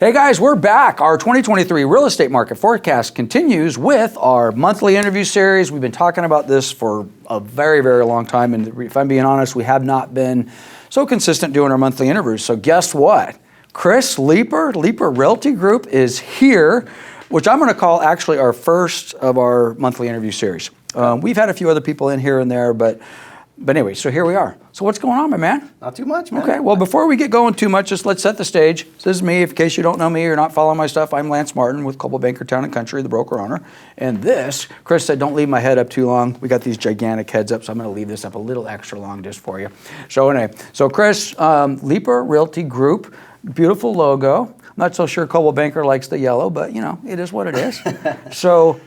Hey guys, we're back. Our 2023 real estate market forecast continues with our monthly interview series. We've been talking about this for a very, very long time, and if I'm being honest, we have not been so consistent doing our monthly interviews. So guess what? Chris Leeper, Leeper Realty Group is here, which I'm going to call actually our first of our monthly interview series. We've had a few other people in here and there, but anyway, so here we are. So what's going on, my man? Not too much, man. Okay, well, before we get going too much, just let's set the stage. This is me. In case you don't know me or not following my stuff, I'm Lance Martin with Coldwell Banker Town & Country, the broker owner. And this, Chris said, don't leave my head up too long. We got these gigantic heads up, so I'm going to leave this up a little extra long just for you. So anyway, so Chris, Leeper Realty Group, beautiful logo. I'm not so sure Coldwell Banker likes the yellow, but you know, it is what it is. So,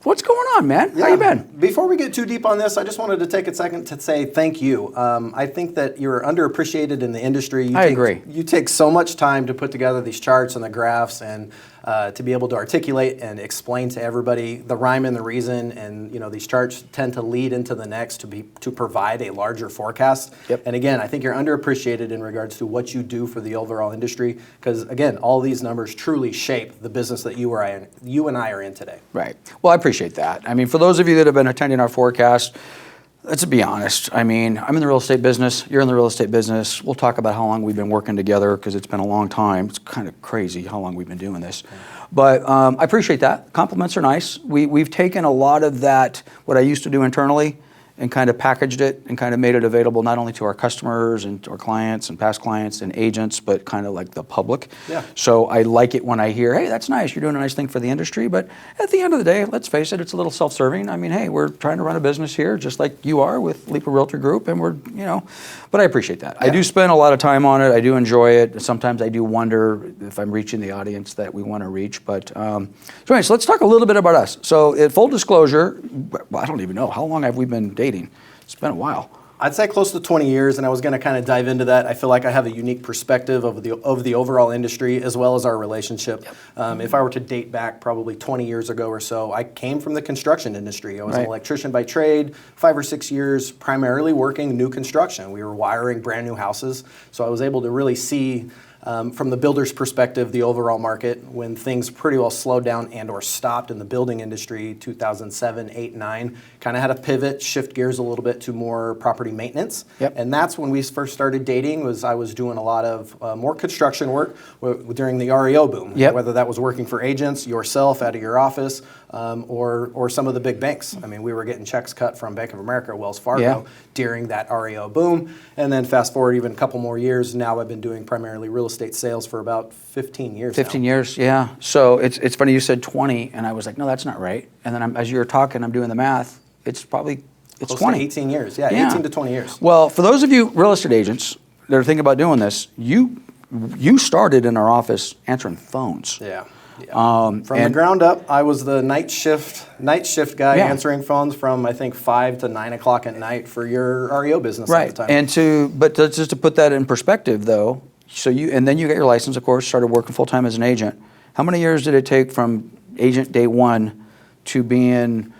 what's going on, man? Yeah. How you been? Before we get too deep on this, I just wanted to take a second to say thank you. I think that you're underappreciated in the industry. I agree. You take so much time to put together these charts and the graphs and to be able to articulate and explain to everybody the rhyme and the reason. And you know, these charts tend to lead into the next to provide a larger forecast. Yep. And again, I think you're underappreciated in regards to what you do for the overall industry, because again, all these numbers truly shape the business that you and I are in today. Right. Well, I appreciate that. I mean, for those of you that have been attending our forecast, let's be honest. I mean, I'm in the real estate business. You're in the real estate business. We'll talk about how long we've been working together because it's been a long time. It's kind of crazy how long we've been doing this. But I appreciate that. Compliments are nice. We've taken a lot of that, what I used to do internally, and kind of packaged it and kind of made it available not only to our customers and to our clients and past clients and agents, but kind of like the public. Yeah. So I like it when I hear, hey, that's nice, you're doing a nice thing for the industry, but at the end of the day, let's face it, it's a little self-serving. I mean, hey, we're trying to run a business here just like you are with Leeper Realty Group, and we're, you know, but I appreciate that. Yeah. I do spend a lot of time on it. I do enjoy it. Sometimes I do wonder if I'm reaching the audience that we want to reach, but so anyway, so let's talk a little bit about us. So full disclosure, I don't even know, how long have we been dating? It's been a while. I'd say close to 20 years, and I was going to kind of dive into that. I feel like I have a unique perspective of the overall industry as well as our relationship. Yep. If I were to date back probably 20 years ago or so, I came from the construction industry. I was an electrician by trade, 5 or 6 years, primarily working new construction. We were wiring brand new houses, so I was able to really see from the builder's perspective, the overall market, when things pretty well slowed down and or stopped in the building industry, 2007, 8, 9, kind of had to pivot, shift gears a little bit to more property maintenance. Yep. And that's when we first started dating. I was doing a lot of more construction work during the REO boom, yep. Whether that was working for agents, yourself out of your office, or some of the big banks. I mean, we were getting checks cut from Bank of America, Wells Fargo during that REO boom. And then fast forward even a couple more years, now I've been doing primarily real estate sales for about 15 years 15 years, yeah. So it's funny you said 20, and I was like, no, that's not right. And then as you were talking, I'm doing the math. It's probably, it's close 20. To 18 years, yeah, 18 to 20 years. Well, for those of you real estate agents that are thinking about doing this, you started in our office answering phones. Yeah. From the ground up, I was the night shift guy answering phones from I think 5 to 9 o'clock at night for your REO business at the time. And just to put that in perspective, though, and then you got your license, of course, started working full time as an agent. How many years did it take from agent day one to being,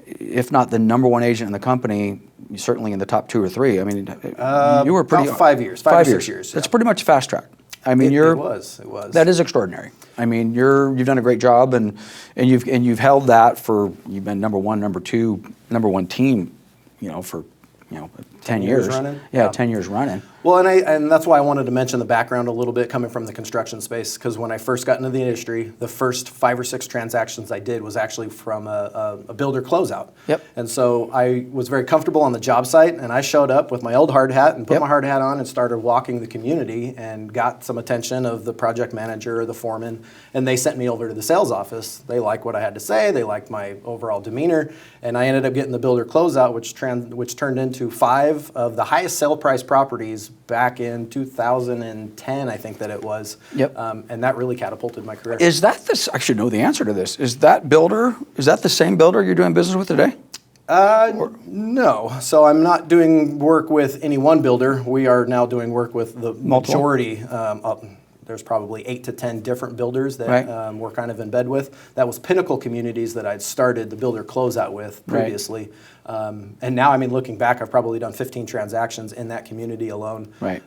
if not the number one agent in the company, certainly in the top 2 or 3? I mean, you were pretty about 5 years, 5 or 6 years. That's pretty much fast track. I mean, it was. That is extraordinary. I mean, you've done a great job, and you've held that for, you've been number 1, number 2, number 1 team, you know, for 10 years running. Yeah, 10 years running. Well, and that's why I wanted to mention the background a little bit coming from the construction space, because when I first got into the industry, the first 5 or 6 transactions I did was actually from a builder closeout. Yep. And so I was very comfortable on the job site, and I showed up with my old hard hat and put my hard hat on and started walking the community and got some attention of the project manager or the foreman, and they sent me over to the sales office. They liked what I had to say, they liked my overall demeanor, and I ended up getting the builder closeout, which turned into 5 of the highest sale price properties back in 2010, I think that it was. Yep. And that really catapulted my career. Is that I should know the answer to this. Is that the same builder you're doing business with today? No. So I'm not doing work with any one builder. We are now doing work with the majority, there's probably 8 to 10 different builders that Right. we're kind of in bed with. That was Pinnacle Communities that I'd started the builder closeout with previously. And now, I mean, looking back, I've probably done 15 transactions in that community alone. Right.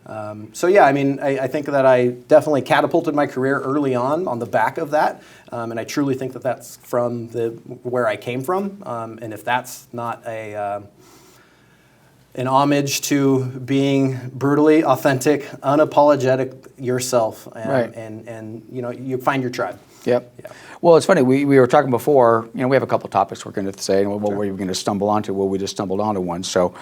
So yeah, I mean, I think that I definitely catapulted my career early on the back of that. And I truly think that that's from where I came from. And if that's not an homage to being brutally authentic, unapologetic yourself, and you know, you find your tribe. Yep. Yeah. Well, it's funny. We were talking before. You know, we have a couple topics we're going to say, and what we're going to stumble onto. Well, we just stumbled onto one. So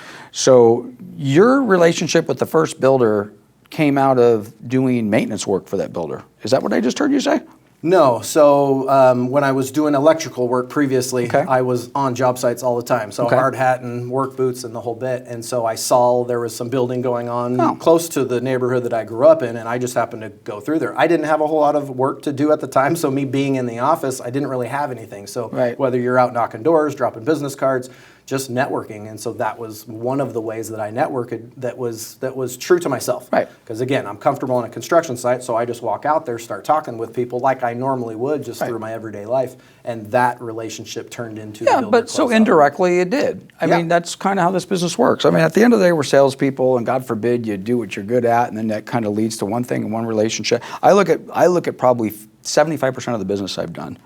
your relationship with the first builder came out of doing maintenance work for that builder. Is that what I just heard you say? No, so when I was doing electrical work previously, Okay. I was on job sites all the time. So Okay. hard hat and work boots and the whole bit. And so I saw there was some building going on Oh. close to the neighborhood that I grew up in, and I just happened to go through there. I didn't have a whole lot of work to do at the time, so me being in the office, I didn't really have anything. So Right. whether you're out knocking doors, dropping business cards, just networking. And so that was one of the ways that I networked that was true to myself. Right. Because again, I'm comfortable on a construction site, so I just walk out there, start talking with people like I normally would just Right. through my everyday life, and that relationship turned into Yeah, the builder but so closeout. indirectly it did. I Yeah. mean, that's kind of how this business works. I mean, at the end of the day, we're salespeople, and God forbid you do what you're good at, and then that kind of leads to one thing and one relationship. I look at probably 75% of the business I've done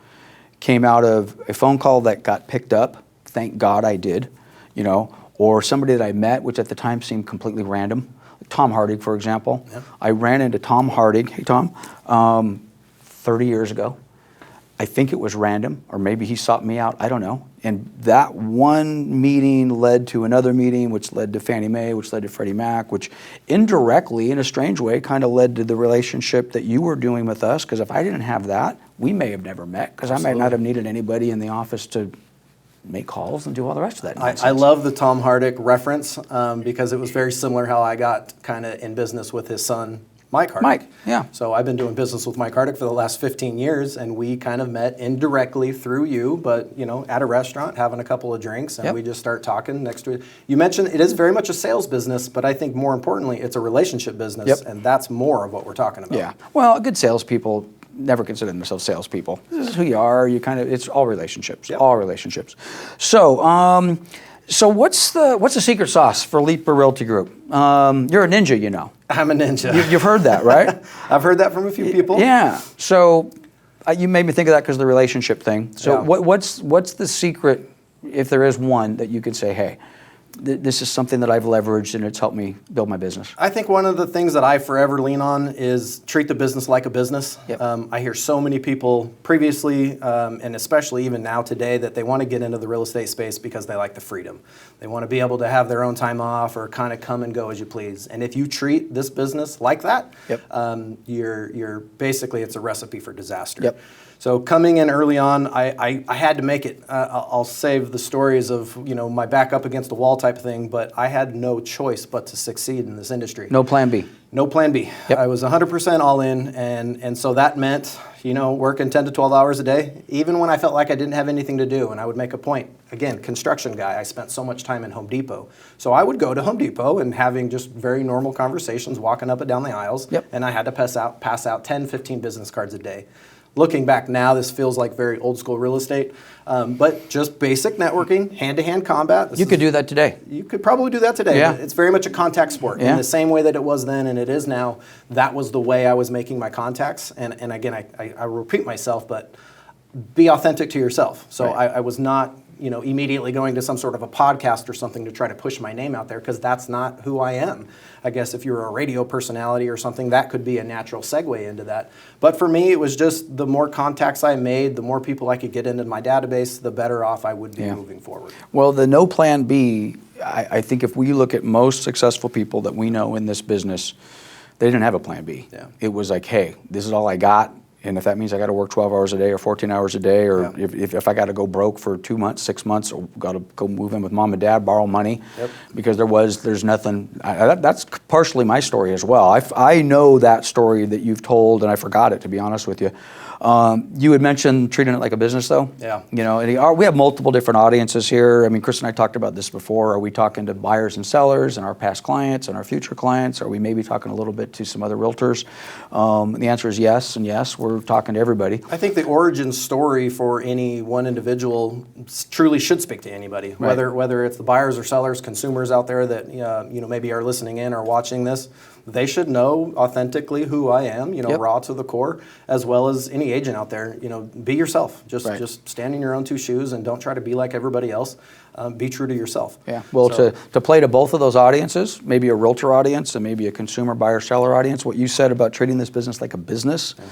came out of a phone call that got picked up. Thank God I did, you know, or somebody that I met, which at the time seemed completely random. Tom Hardig, for example. Yeah. I ran into Tom Hardig. Hey, Tom. 30 years ago. I think it was random, or maybe he sought me out. I don't know. And that one meeting led to another meeting, which led to Fannie Mae, which led to Freddie Mac, which indirectly, in a strange way, kind of led to the relationship that you were doing with us. Because if I didn't have that, we may have never met. Because I might not have needed anybody in the office to make calls and do all the rest of that nonsense. I love the Tom Hardig reference because it was very similar how I got kind of in business with his son, Mike Hardig. Mike, yeah. So I've been doing business with Mike Hardig for the last 15 years, and we kind of met indirectly through you, but you know, at a restaurant, having a couple of drinks, and Yep. we just start talking next to it. You mentioned it is very much a sales business, but I think more importantly, it's a relationship business, Yep. and that's more of what we're talking about. Yeah. Well, good salespeople never consider themselves salespeople. This is who you are. You kind of, it's all relationships. Yep. All relationships. So what's the secret sauce for Leeper Realty Group? You're a ninja, you know. I'm a ninja. You've heard that, right? I've heard that from a few people. Yeah. So you made me think of that because of the relationship thing. So Yeah. what's the secret, if there is one, that you could say, hey, this is something that I've leveraged and it's helped me build my business? I think one of the things that I forever lean on is treat the business like a business. Yep. I hear so many people previously, and especially even now today, that they want to get into the real estate space because they like the freedom. They want to be able to have their own time off or kind of come and go as you please. And if you treat this business like that, Yep. you're basically, it's a recipe for disaster. Yep. So coming in early on, I had to make it. I'll save the stories of, you know, my back up against the wall type of thing, but I had no choice but to succeed in this industry. No plan B. No plan B. Yep. I was 100% all in, and so that meant, you know, working 10 to 12 hours a day, even when I felt like I didn't have anything to do, and I would make a point. Again, construction guy, I spent so much time in Home Depot. So I would go to Home Depot and having just very normal conversations, walking up and down the aisles, Yep. and I had to pass out 10, 15 business cards a day. Looking back now, this feels like very old school real estate, but just basic networking, hand-to-hand combat. You could do that today. You could probably do that today. Yeah. But it's very much a contact sport. Yeah. In the same way that it was then and it is now, that was the way I was making my contacts. And again, I repeat myself, but be authentic to yourself. So Right. I was not, you know, immediately going to some sort of a podcast or something to try to push my name out there, because that's not who I am. I guess if you're a radio personality or something, that could be a natural segue into that. But for me, it was just the more contacts I made, the more people I could get into my database, the better off I would be Yeah. moving forward. Well, the no plan B, I think if we look at most successful people that we know in this business, they didn't have a plan B. Yeah. It was like, hey, this is all I got. And if that means I got to work 12 hours a day or 14 hours a day, or Yeah. if I got to go broke for 2 months, 6 months, or got to go move in with mom and dad, borrow money, because there's nothing. That's partially my story as well. I know that story that you've told, and I forgot it, to be honest with you. You had mentioned treating it like a business, though. Yeah. You know, and we have multiple different audiences here. I mean, Chris and I talked about this before. Are we talking to buyers and sellers and our past clients and our future clients? Are we maybe talking a little bit to some other realtors? The answer is yes, and yes, we're talking to everybody. I think the origin story for any one individual truly should speak to anybody, Right. whether it's the buyers or sellers, consumers out there that maybe are listening in or watching this. They should know authentically who I am, Yep. raw to the core, as well as any agent out there. Be yourself. Right. Just stand in your own two shoes and don't try to be like everybody else. Be true to yourself. Yeah. Well, to play to both of those audiences, maybe a realtor audience and maybe a consumer buyer seller audience, what you said about treating this business like a business. Yeah.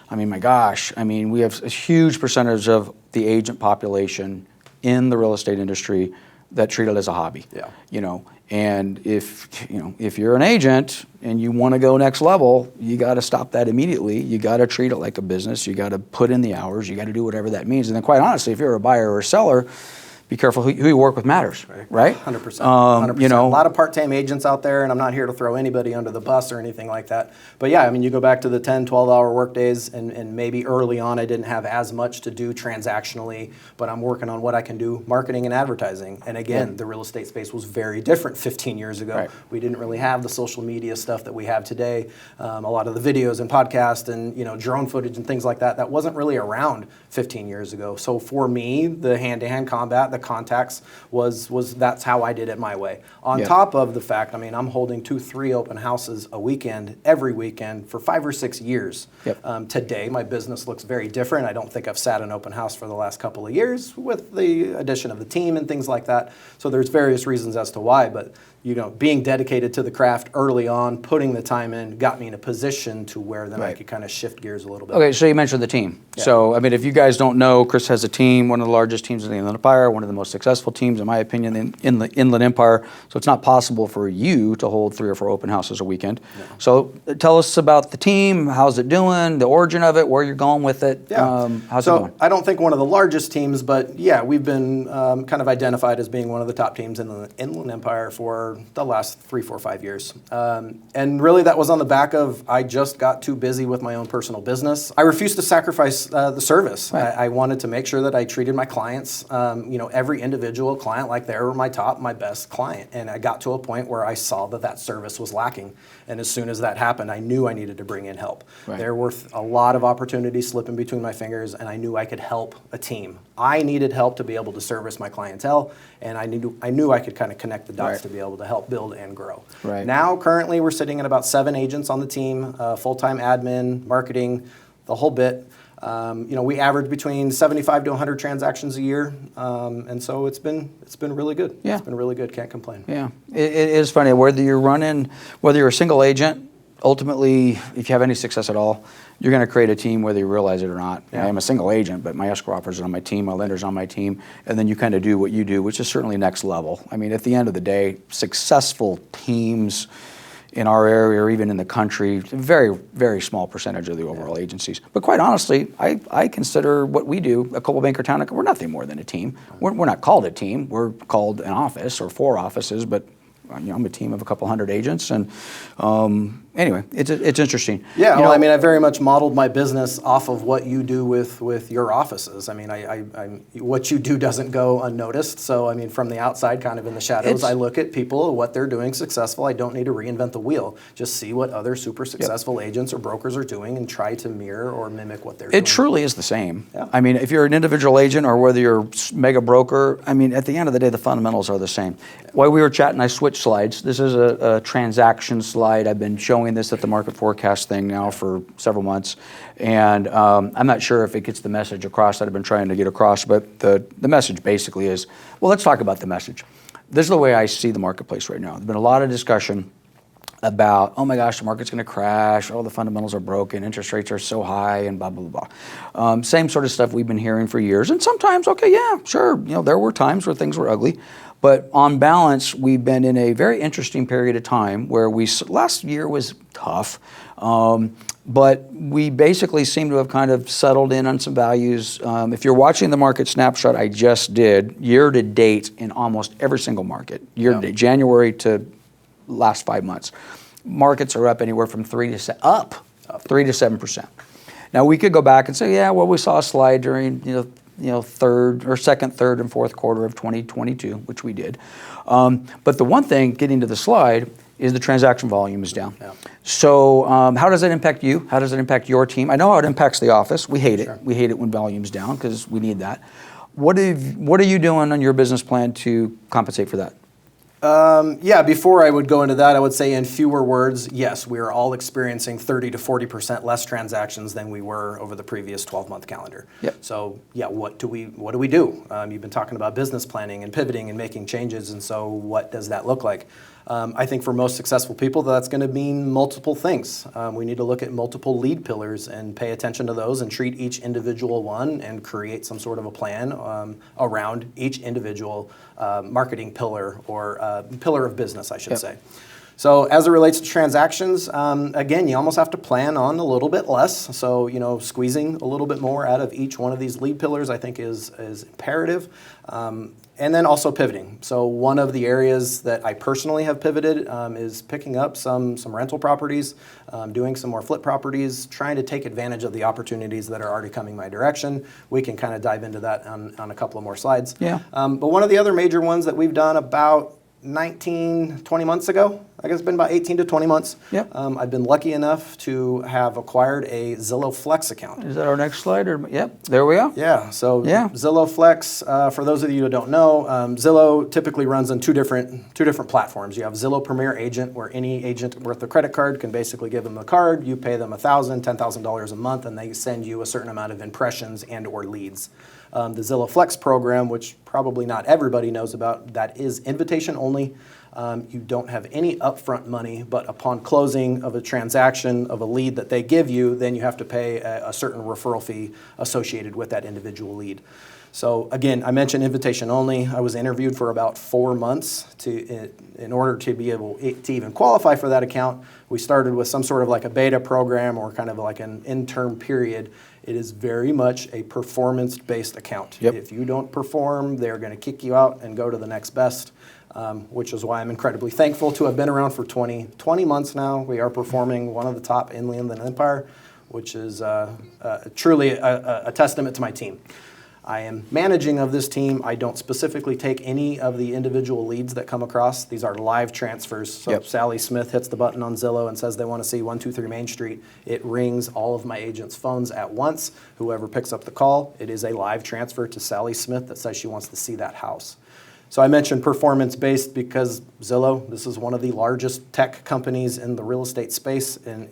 I mean, my gosh. I mean, we have a huge percentage of the agent population in the real estate industry that treat it as a hobby. Yeah. And if you're an agent and you want to go next level, you got to stop that immediately. You got to treat it like a business. You got to put in the hours. You got to do whatever that means. And then, quite honestly, if you're a buyer or a seller, be careful who you work with matters, right? 100%. 100%. A lot of part-time agents out there, and I'm not here to throw anybody under the bus or anything like that. But yeah, I mean, you go back to the 10, 12-hour work days, and maybe early on I didn't have as much to do transactionally, but I'm working on what I can do marketing and advertising. And again, the real estate space was very different 15 years ago. Right. We didn't really have the social media stuff that we have today. A lot of the videos and podcasts and drone footage and things like that wasn't really around 15 years ago. So for me, the hand-to-hand combat, the contacts was that's how I did it my way. On top of the fact, I mean, I'm holding 2-3 open houses a weekend, every weekend for 5 or 6 years. Today, my business looks very different. I don't think I've sat an open house for the last couple of years with the addition of the team and things like that. So there's various reasons as to why, but being dedicated to the craft early on, putting the time in, got me in a position to where then I could kind of shift gears a little bit. Okay, so you mentioned the team. Yeah. So, I mean, if you guys don't know, Chris has a team, one of the largest teams in the Inland Empire, one of the most successful teams, in my opinion, in the Inland Empire. So it's not possible for you to hold 3 or 4 open houses a weekend. No. So tell us about the team. How's it doing? The origin of it, where you're going with it. Yeah. How's it going? I don't think one of the largest teams, but yeah, we've been kind of identified as being one of the top teams in the Inland Empire for the last 3, 4, 5 years. And really that was on the back of I just got too busy with my own personal business. I refused to sacrifice the service. Right. I wanted to make sure that I treated my clients, every individual client like they were my best client. And I got to a point where I saw that service was lacking. And as soon as that happened, I knew I needed to bring in help. Right. There were a lot of opportunities slipping between my fingers, and I knew I could help a team. I needed help to be able to service my clientele, and I knew I could kind of connect the dots to be able to help build and grow. Right. Now, currently, we're sitting at about 7 agents on the team, full-time admin, marketing, the whole bit. We average between 75 to 100 transactions a year, and so it's been really good. Yeah. It's been really good. Can't complain. Yeah, it is funny whether you're a single agent. Ultimately, if you have any success at all, you're going to create a team whether you realize it or not. Yeah. I am a single agent, but my escrow officer's on my team, my lender's on my team, and then you kind of do what you do, which is certainly next level. I mean, at the end of the day, successful teams in our area or even in the country, a very, very small percentage of the overall agencies. But quite honestly, I consider what we do at Coldwell Banker Town, we're nothing more than a team. We're not called a team, we're called an office or 4 offices, but I'm a team of a couple hundred agents, and anyway, it's interesting. Yeah, I mean, I very much modeled my business off of what you do with your offices. I mean, what you do doesn't go unnoticed. So, I mean, from the outside, kind of in the shadows, I look at people, what they're doing successful. I don't need to reinvent the wheel. Just see what other super successful agents or brokers are doing and try to mirror or mimic what they're doing. It truly is the same. Yeah. I mean, if you're an individual agent or whether you're mega broker, I mean, at the end of the day, the fundamentals are the same. While we were chatting, I switched slides. This is a transaction slide. I've been showing this at the market forecast thing now for several months, and I'm not sure if it gets the message across that I've been trying to get across, but the message basically is, well, let's talk about the message. This is the way I see the marketplace right now. There's been a lot of discussion about, oh my gosh, the market's going to crash, all the fundamentals are broken, interest rates are so high, and blah, blah, blah, blah. Same sort of stuff we've been hearing for years. And sometimes, okay, yeah, sure, there were times where things were ugly. But on balance, we've been in a very interesting period of time where last year was tough, but we basically seem to have kind of settled in on some values. If you're watching the market snapshot I just did, year to date in almost every single market, year to date, January to last 5 months, markets are up anywhere from 3 to 7%. Now we could go back and say, yeah, well, we saw a slide during second, third, and fourth quarter of 2022, which we did. But the one thing, getting to the slide, is the transaction volume is down. Yeah. So how does that impact you? How does it impact your team? I know how it impacts the office. We hate it. We hate it when volume's down because we need that. What are you doing on your business plan to compensate for that? Before I would go into that, I would say in fewer words, yes, we are all experiencing 30 to 40% less transactions than we were over the previous 12-month calendar. Yep. So yeah, what do we do? You've been talking about business planning and pivoting and making changes, and so what does that look like? I think for most successful people, that's going to mean multiple things. We need to look at multiple lead pillars and pay attention to those and treat each individual one and create some sort of a plan around each individual marketing pillar or pillar of business, I should say. So as it relates to transactions, again, you almost have to plan on a little bit less. So, squeezing a little bit more out of each one of these lead pillars, I think is imperative. And then also pivoting. So one of the areas that I personally have pivoted is picking up some rental properties, doing some more flip properties, trying to take advantage of the opportunities that are already coming my direction. We can kind of dive into that on a couple of more slides. Yeah. But one of the other major ones that we've done about 19, 20 months ago, I guess it's been about 18 to 20 months. Yep. I've been lucky enough to have acquired a Zillow Flex account. Is that our next slide? Yep, there we go. Yeah, so Zillow Flex, for those of you who don't know, Zillow typically runs on two different platforms. You have Zillow Premier Agent, where any agent worth a credit card can basically give them the card, you pay them $1,000, $10,000 a month, and they send you a certain amount of impressions and or leads. The Zillow Flex program, which probably not everybody knows about, that is invitation only. You don't have any upfront money, but upon closing of a transaction of a lead that they give you, then you have to pay a certain referral fee associated with that individual lead. So again, I mentioned invitation only. I was interviewed for about 4 months in order to be able to even qualify for that account. We started with some sort of like a beta program or kind of like an intern period. It is very much a performance-based account. Yep. If you don't perform, they're going to kick you out and go to the next best, which is why I'm incredibly thankful to have been around for 20 months now. We are performing one of the top in the Inland Empire, which is truly a testament to my team. I am managing of this team. I don't specifically take any of the individual leads that come across. These are live transfers. So if Sally Smith hits the button on Zillow and says they want to see 123 Main Street, it rings all of my agents' phones at once. Whoever picks up the call, it is a live transfer to Sally Smith that says she wants to see that house. So I mentioned performance-based because Zillow, this is one of the largest tech companies in the real estate space, and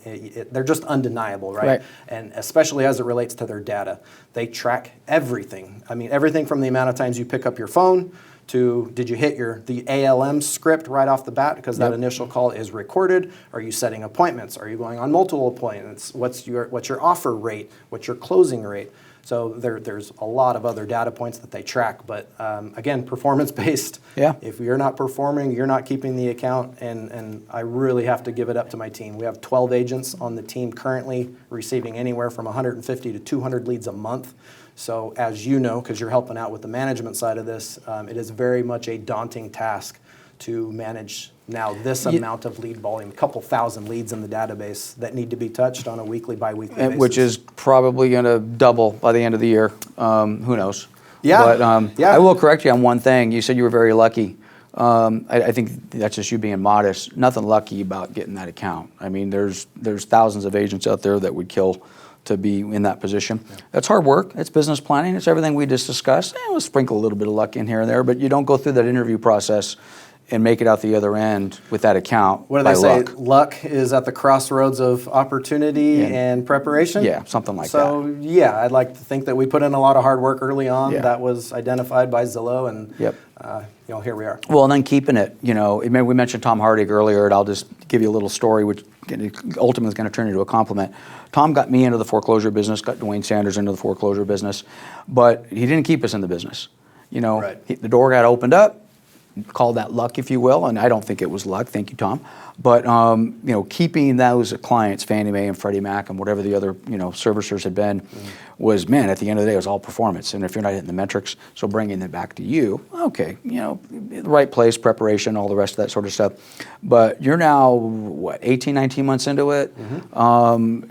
they're just undeniable, right? And especially as it relates to their data. They track everything. I mean, everything from the amount of times you pick up your phone to did you hit the ALM script right off the bat because that initial call is recorded? Are you setting appointments? Are you going on multiple appointments? What's your offer rate? What's your closing rate? So there's a lot of other data points that they track, but again, performance-based. Yeah. If you're not performing, you're not keeping the account, and I really have to give it up to my team. We have 12 agents on the team currently receiving anywhere from 150 to 200 leads a month. So as you know, because you're helping out with the management side of this, it is very much a daunting task to manage now this amount of lead volume, a couple thousand leads in the database that need to be touched on a weekly, bi-weekly basis. Which is probably going to double by the end of the year. Who knows? Yeah. But I will correct you on one thing. You said you were very lucky. I think that's just you being modest. Nothing lucky about getting that account. I mean, there's thousands of agents out there that would kill to be in that position. Yeah. That's hard work. It's business planning. It's everything we just discussed. We'll sprinkle a little bit of luck in here and there, but you don't go through that interview process and make it out the other end with that account. What do they say? Luck is at the crossroads of opportunity and preparation? Yeah, something like that. So, yeah, I'd like to think that we put in a lot of hard work early on. Yeah. That was identified by Zillow, and here we are. Well, and then keeping it, we mentioned Tom Hardig earlier, and I'll just give you a little story, which ultimately is going to turn into a compliment. Tom got me into the foreclosure business, got Dwayne Sanders into the foreclosure business, but he didn't keep us in the business. The door got opened up. call that luck, if you will, and I don't think it was luck. Thank you, Tom. But keeping those clients, Fannie Mae and Freddie Mac and whatever the other servicers had been, was, man, at the end of the day, it was all performance. And if you're not hitting the metrics, so bringing it back to you, okay, the right place, preparation, all the rest of that sort of stuff. But you're now, what, 18, 19 months into it?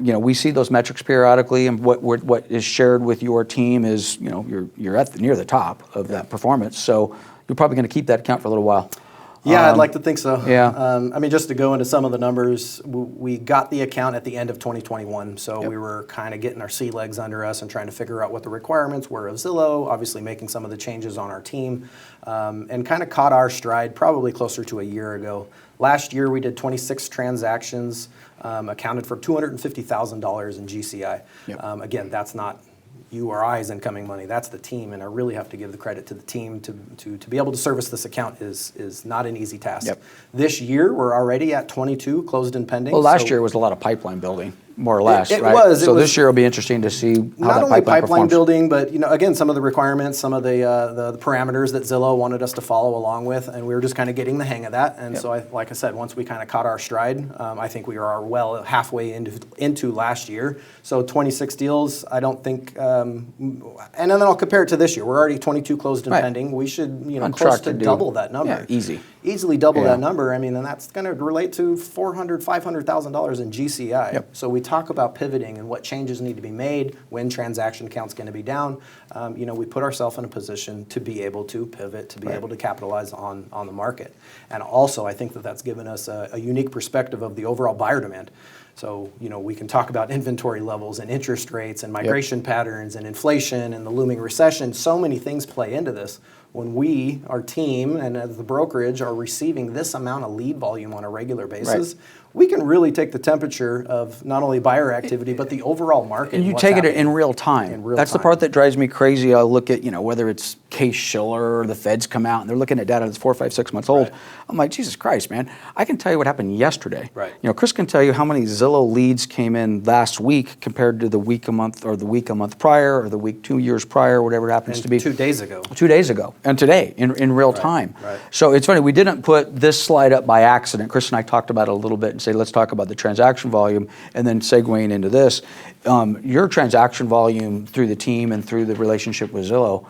We see those metrics periodically, and what is shared with your team is, you're at near the top of that performance. So you're probably going to keep that account for a little while. Yeah, I'd like to think so. Yeah. Just to go into some of the numbers, we got the account at the end of 2021, so we were kind of getting our sea legs under us and trying to figure out what the requirements were of Zillow, obviously making some of the changes on our team, and kind of caught our stride probably closer to a year ago. Last year, we did 26 transactions, accounted for $250,000 in GCI. Yep. Again, that's not you or I's incoming money. That's the team, and I really have to give the credit to the team to be able to service this account is not an easy task. Yep. This year, we're already at 22 closed and pending. Well, last year was a lot of pipeline building, more or less, It right? was. So this year will be interesting to see how not that only pipeline performs. building, but again, some of the requirements, some of the parameters that Zillow wanted us to follow along with, and we were just kind of getting the hang of that. And so, like I said, once we kind of caught our stride, I think we are well halfway into last year. So 26 deals, I don't think, and then I'll compare it to this year. We're already 22 closed and pending. We should, On close track to do- double that number. Yeah, Easily double Yeah. that number. And that's going to relate to $400,000, $500,000 in GCI. Yep. So we talk about pivoting and what changes need to be made, when transaction count's going to be down. We put ourselves in a position to be able to pivot, to be able to capitalize on the market. And also, I think that's given us a unique perspective of the overall buyer demand. So, we can talk about inventory levels and interest rates and migration patterns and inflation and the looming recession. So many things play into this. When we, our team, and as the brokerage are receiving this amount of lead volume on a regular basis, we can really take the temperature of not only buyer activity, but the overall market. And you what's take it happening in real time. in real That's the time. part that drives me crazy. I'll look at, whether it's Case Shiller or the Feds come out and they're looking at data that's 4, 5, 6 months old. I'm like, Jesus Christ, man. I can tell you what happened yesterday. Right. Chris can tell you how many Zillow leads came in last week compared to the week a month or the week a month prior or the week 2 years prior, whatever it happens to be. 2 days ago. 2 days ago, and today in real time. right. So it's funny, we didn't put this slide up by accident. Chris and I talked about it a little bit and say, let's talk about the transaction volume, and then segueing into this. Your transaction volume through the team and through the relationship with Zillow,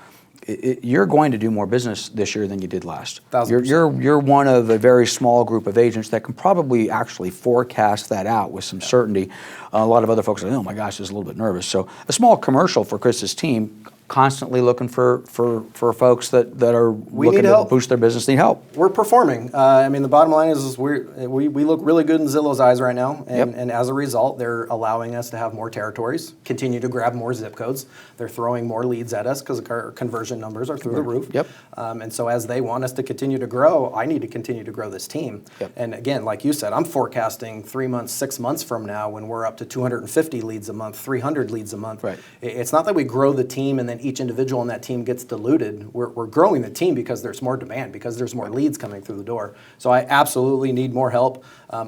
you're going to do more business this year than you did last. 1,000%. You're one of a very small group of agents that can probably actually forecast that out with some certainty. A lot of other folks are like, oh my gosh, just a little bit nervous. So a small commercial for Chris's team, constantly looking for folks that are looking to help. boost their business, need help. We're performing. The bottom line is we look really good in Zillow's eyes right now, and as a result, they're allowing us to have more territories, continue to grab more zip codes. They're throwing more leads at us because our conversion numbers are through the roof. Yep. And so as they want us to continue to grow, I need to continue to grow this team. Yep. And again, like you said, I'm forecasting 3 months, 6 months from now when we're up to 250 leads a month, 300 leads a month. Right. It's not that we grow the team and then each individual on that team gets diluted. We're growing the team because there's more demand, because there's more leads coming through the door. So I absolutely need more help.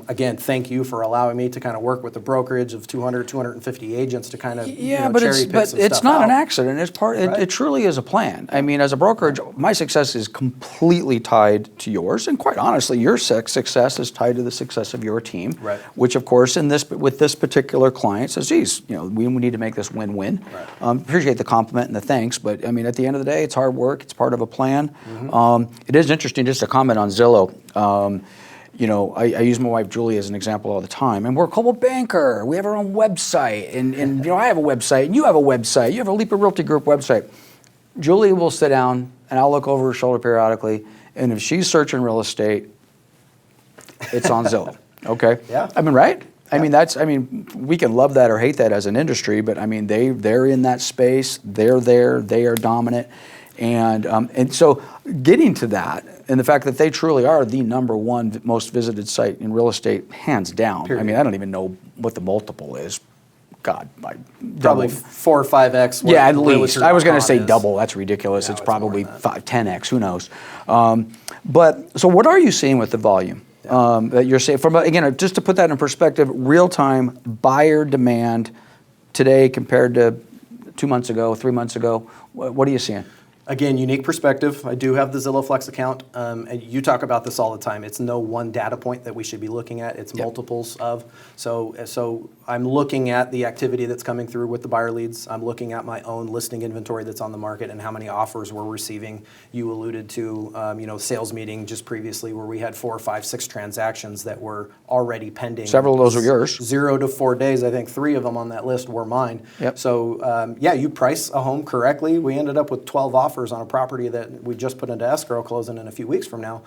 Again, thank you for allowing me to kind of work with the brokerage of 200, 250 agents to kind of But cherry pick some it's stuff not an out. accident. It's part. It truly is a plan. As a brokerage, my success is completely tied to yours, and quite honestly, your success is tied to the success of your team. Right. Which, of course, with this particular client, says, "Geez, we need to make this win-win." Right. Appreciate the compliment and the thanks, but at the end of the day, it's hard work. It's part of a plan. It is interesting. Just to comment on Zillow. I use my wife Julie as an example all the time, and we're a Coldwell banker. We have our own website, and I have a website, and you have a website. You have a Leeper Realty Group website. Julie will sit down, and I'll look over her shoulder periodically, and if she's searching real estate, it's on Zillow. Okay. Yeah. Right. We can love that or hate that as an industry, but they're in that space. They're there. They are dominant. And so getting to that, and the fact that they truly are the number one most visited site in real estate, hands down. Period. I don't even know what the multiple is. God, Probably 4 or 5x. what yeah, at Realtor least. I was going to say is. double. That's ridiculous. No, it's it's more probably than that. 10x. Who knows? But so what are you seeing with the volume that you're seeing? Again, just to put that in perspective, real-time buyer demand today compared to 2 months ago, 3 months ago. What are you seeing? Again, unique perspective. I do have the Zillow Flex account, and you talk about this all the time. It's no one data point that we should be looking at. It's multiples of. So I'm looking at the activity that's coming through with the buyer leads. I'm looking at my own listing inventory that's on the market and how many offers we're receiving. You alluded to, sales meeting just previously where we had 4, 5, 6 transactions that were already pending. Several of those are yours. 0 to 4 days. I think 3 of them on that list were mine. Yep. So you price a home correctly. We ended up with 12 offers on a property that we just put into escrow, closing in a few weeks from now.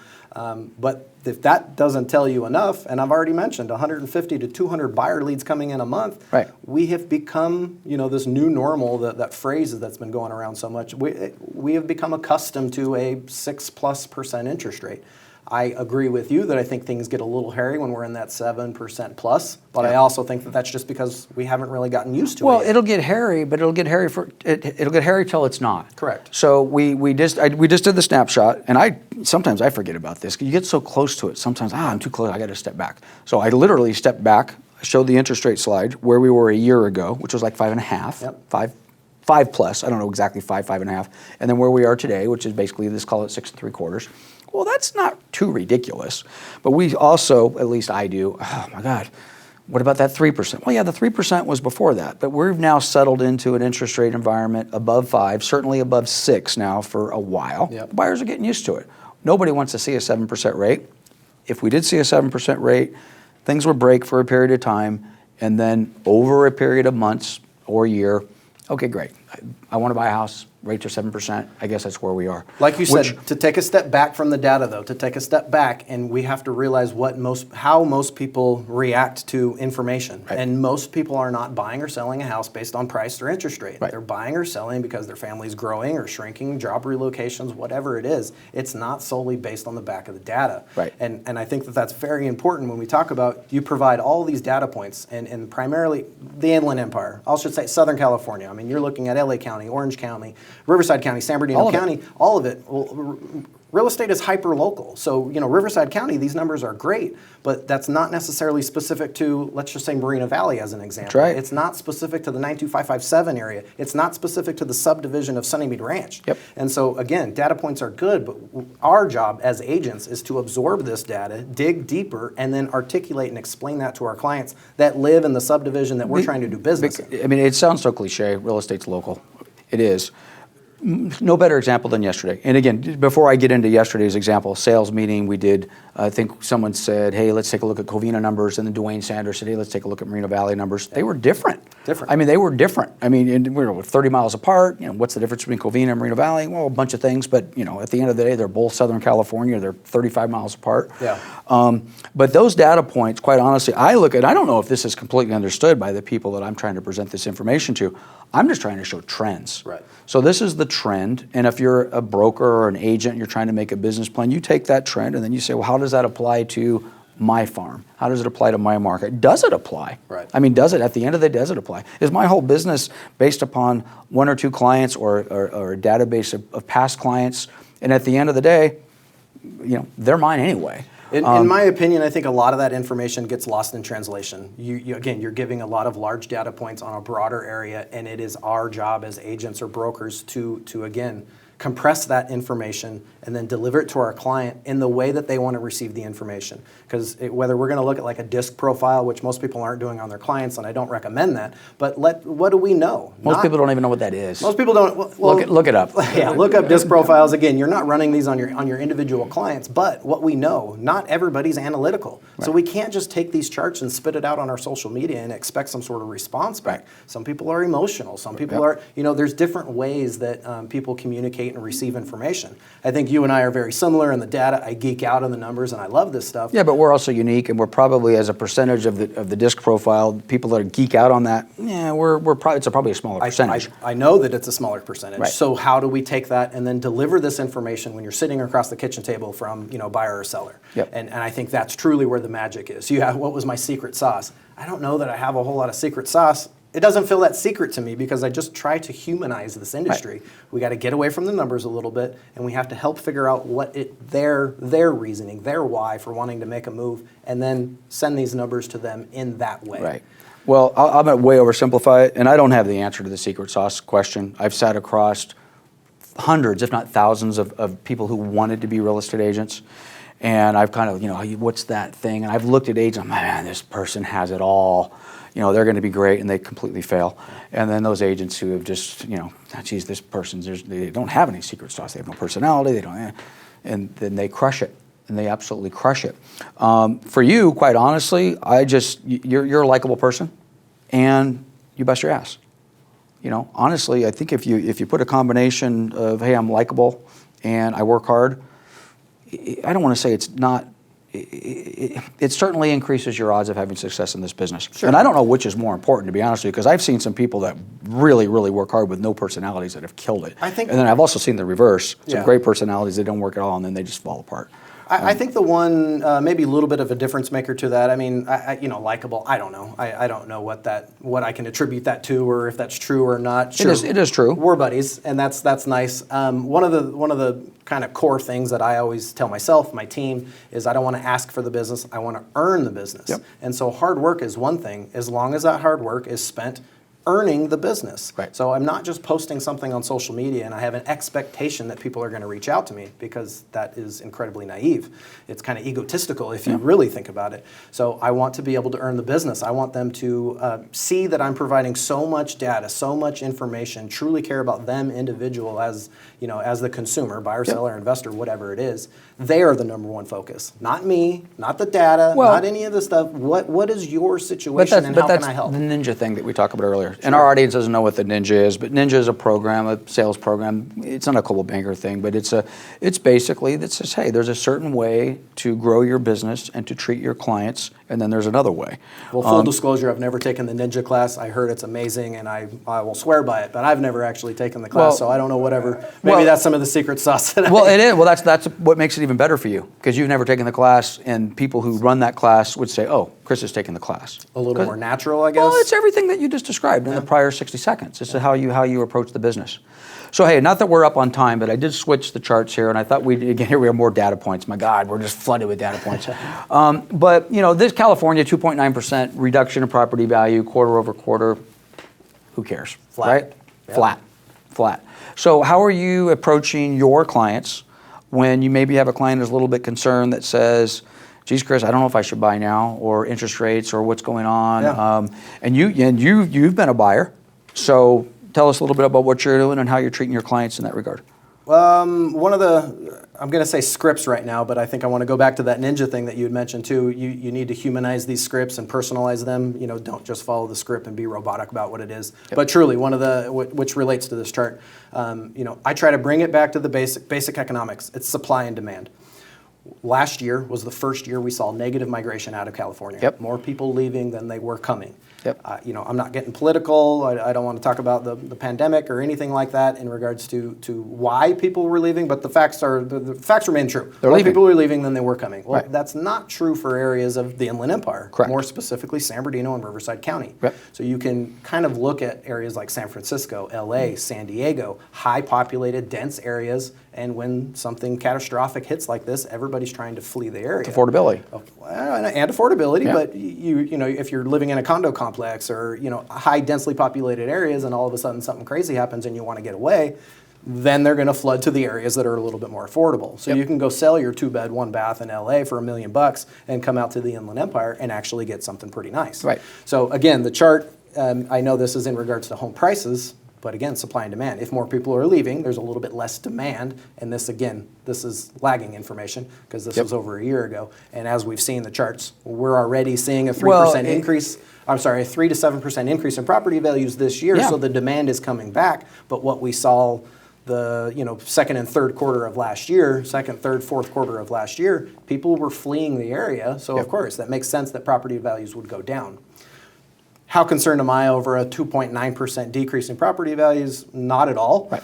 But if that doesn't tell you enough, and I've already mentioned 150 to 200 buyer leads coming in a month, right. We have become, this new normal, that phrase that's been going around so much. We have become accustomed to a 6+% interest rate. I agree with you that I think things get a little hairy when we're in that 7% plus, but I also think that that's just because we haven't really gotten used to it. Well, it'll get hairy, but it'll get hairy it'll get hairy till it's not. Correct. So we just did the snapshot, and sometimes I forget about this. You get so close to it. Sometimes I'm too close. I got to step back. So I literally stepped back, showed the interest rate slide where we were a year ago, which was like 5.5. Yep. 5 plus. I don't know exactly 5.5, and then where we are today, which is basically let's call it 6 3/4. Well, that's not too ridiculous. But we also, at least I do, oh my God, what about that 3%? Well, yeah, the 3% was before that, but we've now settled into an interest rate environment above 5, certainly above 6 now for a while. Yep. Buyers are getting used to it. Nobody wants to see a 7% rate. If we did see a 7% rate, things would break for a period of time, and then over a period of months or year, okay, great. I want to buy a house. Rates are 7%. I guess that's where we are. Like you said, to take a step back from the data, though, to take a step back, and we have to realize how most people react to information. Right. And most people are not buying or selling a house based on price or interest rate. Right. They're buying or selling because their family's growing or shrinking, job relocations, whatever it is. It's not solely based on the back of the data. Right. And I think that that's very important when we talk about you provide all these data points, and primarily the Inland Empire. I should say Southern California. I mean, you're looking at LA County, Orange County, Riverside County, San Bernardino County, all of it. Well, real estate is hyper-local. So, Riverside County, these numbers are great, but that's not necessarily specific to, let's just say, Marina Valley as an example. That's right. It's not specific to the 92557 area. It's not specific to the subdivision of Sunnymead Ranch. Yep. And so, again, data points are good, but our job as agents is to absorb this data, dig deeper, and then articulate and explain that to our clients that live in the subdivision that we're trying to do business in. I mean, it sounds so cliche, real estate's local. It is. No better example than yesterday. And again, before I get into yesterday's example, sales meeting we did, I think someone said, hey, let's take a look at Covina numbers, and then Dwayne Sanders said, hey, let's take a look at Moreno Valley numbers. They were different. Different. I mean, they were different. I mean, we were 30 miles apart. What's the difference between Covina and Moreno Valley? Well, a bunch of things, but at the end of the day, they're both Southern California. They're 35 miles apart. Yeah. But those data points, quite honestly, I don't know if this is completely understood by the people that I'm trying to present this information to. I'm just trying to show trends. Right. So this is the trend, and if you're a broker or an agent, you're trying to make a business plan, you take that trend and then you say, well, how does that apply to my farm? How does it apply to my market? Does it apply? Right. I mean, does it, at the end of the day, does it apply? Is my whole business based upon 1 or 2 clients or a database of past clients, and at the end of the day, they're mine anyway? In my opinion, I think a lot of that information gets lost in translation. You're giving a lot of large data points on a broader area, and it is our job as agents or brokers to again, compress that information and then deliver it to our client in the way that they want to receive the information. Because whether we're going to look at like a disc profile, which most people aren't doing on their clients, and I don't recommend that, but what do we know? Most people don't even know what that is. Most people don't. Well, look it up. Yeah, look up disc profiles. Again, you're not running these on your individual clients, but what we know, not everybody's analytical. Right. So we can't just take these charts and spit it out on our social media and expect some sort of response back. Right. Some people are emotional. Some people are, there's different ways that people communicate and receive information. I think you and I are very similar in the data. I geek out on the numbers and I love this stuff. Yeah, but we're also unique, and we're probably, as a percentage of the disc profile, people that geek out on that, it's probably a smaller percentage. I know that it's a smaller percentage. Right. So how do we take that and then deliver this information when you're sitting across the kitchen table from buyer or seller? Yep. And I think that's truly where the magic is. What was my secret sauce? I don't know that I have a whole lot of secret sauce. It doesn't feel that secret to me because I just try to humanize this industry. Right. We got to get away from the numbers a little bit, and we have to help figure out what their reasoning, their why for wanting to make a move, and then send these numbers to them in that way. Right. Well, I'm going to way oversimplify it, and I don't have the answer to the secret sauce question. I've sat across hundreds, if not thousands, of people who wanted to be real estate agents. And I've kind of, what's that thing? And I've looked at agents, man, this person has it all. They're going to be great, and they completely fail. And then those agents who have just, geez, this person, they don't have any secret sauce. They have no personality. They don't, and then they crush it, and they absolutely crush it. For you, quite honestly, you're a likable person, and you bust your ass. Honestly, I think if you put a combination of, hey, I'm likable and I work hard, I don't want to say it's not. It certainly increases your odds of having success in this business. Sure. And I don't know which is more important, to be honest with you, because I've seen some people that really, really work hard with no personalities that have killed it. And then I've also seen the reverse, some great personalities that don't work at all, and then they just fall apart. I think the one, maybe a little bit of a difference maker to that. I mean, likable. I don't know. I don't know what I can attribute that to, or if that's true or not. Sure, it is true. We're buddies, and that's nice. One of the kind of core things that I always tell myself, my team, is I don't want to ask for the business. I want to earn the business. Yep. And so hard work is one thing, as long as that hard work is spent earning the business. Right. So I'm not just posting something on social media and I have an expectation that people are going to reach out to me, because that is incredibly naive. It's kind of egotistical if you really think about it. So I want to be able to earn the business. I want them to see that I'm providing so much data, so much information, truly care about them individual as the consumer, buyer, seller, investor, whatever it is. They are the number one focus. Not me, not the data, not any of the stuff. What is your situation and how can I help? The ninja thing that we talked about earlier. Sure. And our audience doesn't know what the ninja is, but ninja is a program, a sales program. It's not a Coldwell Banker thing, but it's basically that says, hey, there's a certain way to grow your business and to treat your clients, and then there's another way. Well, full disclosure, I've never taken the ninja class. I heard it's amazing, and I will swear by it, but I've never actually taken the class, so I don't know whatever. Maybe that's some of the secret sauce that it is. Well, that's what makes it even better for you, because you've never taken the class, and people who run that class would say, oh, Chris is taking the class. A little more natural, I guess? Well, it's everything that you just described in the prior 60 seconds. It's how you approach the business. So, hey, not that we're up on time, but I did switch the charts here, and I thought here we have more data points. My God, we're just flooded with data points. But, this California 2.9% reduction in property value quarter over quarter, who cares? Flat. Right? Yep. Flat. So how are you approaching your clients when you maybe have a client who's a little bit concerned that says, geez, Chris, I don't know if I should buy now, or interest rates, or what's going on. Yeah. And you've been a buyer, so tell us a little bit about what you're doing and how you're treating your clients in that regard. One of the, I'm going to say scripts right now, but I think I want to go back to that ninja thing that you had mentioned too. You need to humanize these scripts and personalize them. Don't just follow the script and be robotic about what it is. Yep. But truly, one of the, which relates to this chart, I try to bring it back to the basic economics. It's supply and demand. Last year was the first year we saw negative migration out of California. Yep. More people leaving than they were coming. Yep. I'm not getting political. I don't want to talk about the pandemic or anything like that in regards to why people were leaving, but the facts remain true. They're More leaving. people were leaving than they were coming. Well, Right. That's not true for areas of the Inland Empire. Correct. More specifically, San Bernardino and Riverside County. Yep. So you can kind of look at areas like San Francisco, LA, San Diego, high populated, dense areas, and when something catastrophic hits like this, everybody's trying to flee the area. Affordability. And affordability, Yeah. but if you're living in a condo complex or high densely populated areas, and all of a sudden something crazy happens and you want to get away, then they're going to flood to the areas that are a little bit more affordable. So you can go sell your 2-bed, 1-bath in LA for $1 million and come out to the Inland Empire and actually get something pretty nice. Right. So again, the chart, I know this is in regards to home prices, but again, supply and demand. If more people are leaving, there's a little bit less demand. And this is lagging information because this was over a year ago. And as we've seen the charts, we're already seeing a 3% increase. I'm sorry, a 3 to 7% increase in property values this year. Yeah. So the demand is coming back. But what we saw the second and third quarter of last year, second, third, fourth quarter of last year, people were fleeing the area. So of course, that makes sense that property values would go down. How concerned am I over a 2.9% decrease in property values? Not at all. Right.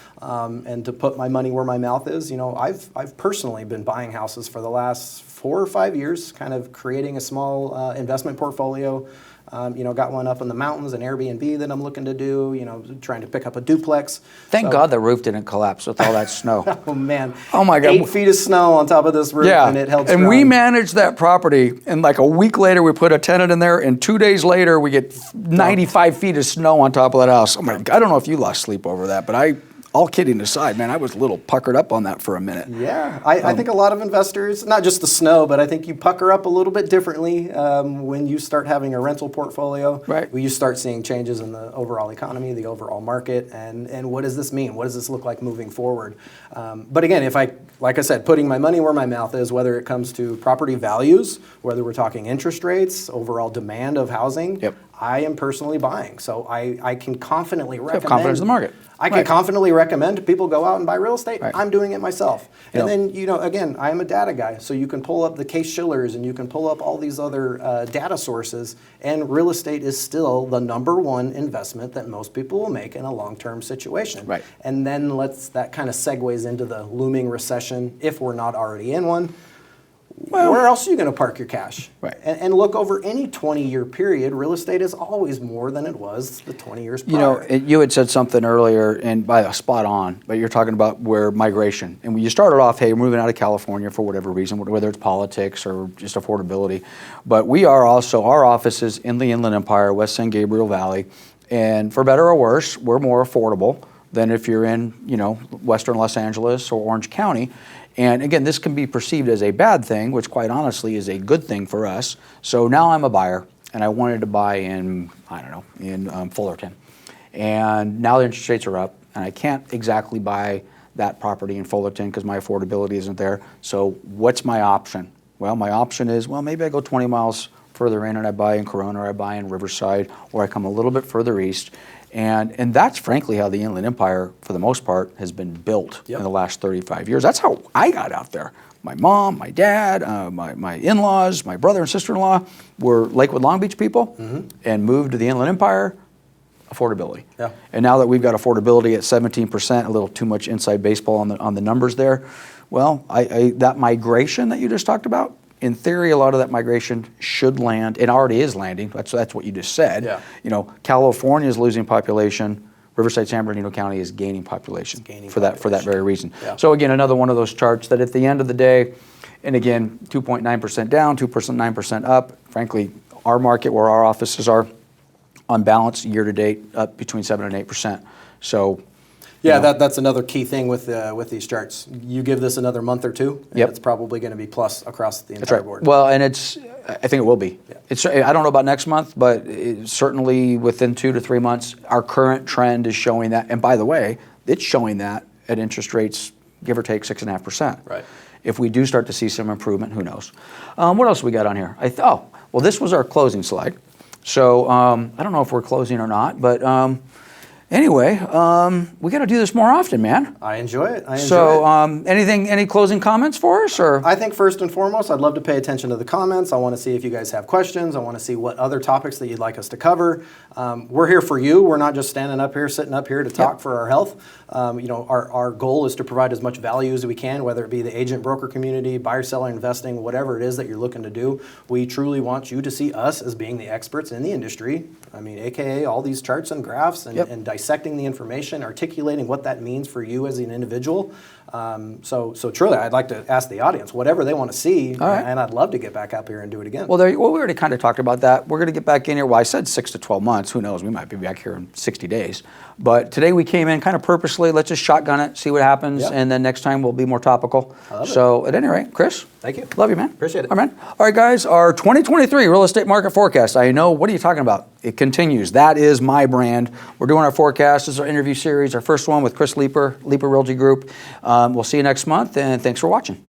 And to put my money where my mouth is, I've personally been buying houses for the last 4 or 5 years, kind of creating a small investment portfolio. Got one up in the mountains, an Airbnb that I'm looking to do, trying to pick up a duplex. Thank God the roof didn't collapse with all that snow. Oh, man. Oh, my God. 8 feet of snow on top of this roof, and it held strong. And we managed that property, and like a week later, we put a tenant in there, and 2 days later, we get 95 feet of snow on top of that house. Oh, my God. I don't know if you lost sleep over that, but all kidding aside, man, I was a little puckered up on that for a minute. Yeah, I think a lot of investors, not just the snow, but I think you pucker up a little bit differently when you start having a rental portfolio. Right. When you start seeing changes in the overall economy, the overall market, and what does this mean? What does this look like moving forward? But again, like I said, putting my money where my mouth is, whether it comes to property values, whether we're talking interest rates, overall demand of housing, Yep. I am personally buying. So I can confidently recommend. have confidence in the market. I can confidently recommend people go out and buy real estate. Right. I'm doing it myself. And Yep. then, again, I am a data guy. So you can pull up the Case Shillers and you can pull up all these other data sources. And real estate is still the #1 investment that most people will make in a long-term situation. Right. And then that kind of segues into the looming recession, if we're not already in one. Well, where else are you going to park your cash? Right. And look over any 20-year period, real estate is always more than it was the 20 years prior. You had said something earlier, and by spot on, but you're talking about where migration. And when you started off, hey, we're moving out of California for whatever reason, whether it's politics or just affordability. But we are also, our office is in the Inland Empire, West San Gabriel Valley. And for better or worse, we're more affordable than if you're in, Western Los Angeles or Orange County. And again, this can be perceived as a bad thing, which quite honestly is a good thing for us. So now I'm a buyer, and I wanted to buy in, Fullerton. And now the interest rates are up, and I can't exactly buy that property in Fullerton because my affordability isn't there. So what's my option? Well, my option is, maybe I go 20 miles further in and I buy in Corona, or I buy in Riverside, or I come a little bit further east. And that's frankly how the Inland Empire, for the most part, has been built in the last 35 years. That's how I got out there. My mom, my dad, my in-laws, my brother and sister-in-law were Lakewood, Long Beach people and moved to the Inland Empire. Affordability. Yeah. And now that we've got affordability at 17%, a little too much inside baseball on the numbers there. Well, that migration that you just talked about, in theory, a lot of that migration should land, and already is landing. That's what you just said. Yeah. California is losing population. Riverside, San Bernardino County is gaining population for that very reason. Yeah. So again, another one of those charts that at the end of the day, and again, 2.9% down, 2.9% up. Frankly, our market where our offices are, on balance, year to date, up between 7 and 8%. So. Yeah, that's another key thing with these charts. You give this another month or two, and it's probably going to be plus across the entire board. Well, and I think it will be. Yeah. I don't know about next month, but certainly within 2 to 3 months, our current trend is showing that. And by the way, it's showing that at interest rates, give or take 6.5%. Right. If we do start to see some improvement, who knows? What else we got on here? This was our closing slide. So I don't know if we're closing or not, but. Anyway, we got to do this more often, man. I enjoy it. Any closing comments for us, or? I think first and foremost, I'd love to pay attention to the comments. I want to see if you guys have questions. I want to see what other topics that you'd like us to cover. We're here for you. We're not just sitting up here to talk for our health. Our goal is to provide as much value as we can, whether it be the agent broker community, buyer, seller, investing, whatever it is that you're looking to do. We truly want you to see us as being the experts in the industry. AKA all these charts and graphs and dissecting the information, articulating what that means for you as an individual. So truly, I'd like to ask the audience whatever they want to see, and I'd love to get back up here and do it again. Well, we already kind of talked about that. We're going to get back in here. Well, I said 6 to 12 months. Who knows? We might be back here in 60 days. But today we came in kind of purposely. Let's just shotgun it, see what happens, and then next time we'll be more topical. I love it. So at any rate, Chris. Thank you. Love you, man. Appreciate it. All right, man. All right, guys, our 2023 real estate market forecast. I know, what are you talking about? It continues. That is my brand. We're doing our forecast. This is our interview series, our first one with Chris Leeper, Leeper Realty Group. We'll see you next month, and thanks for watching.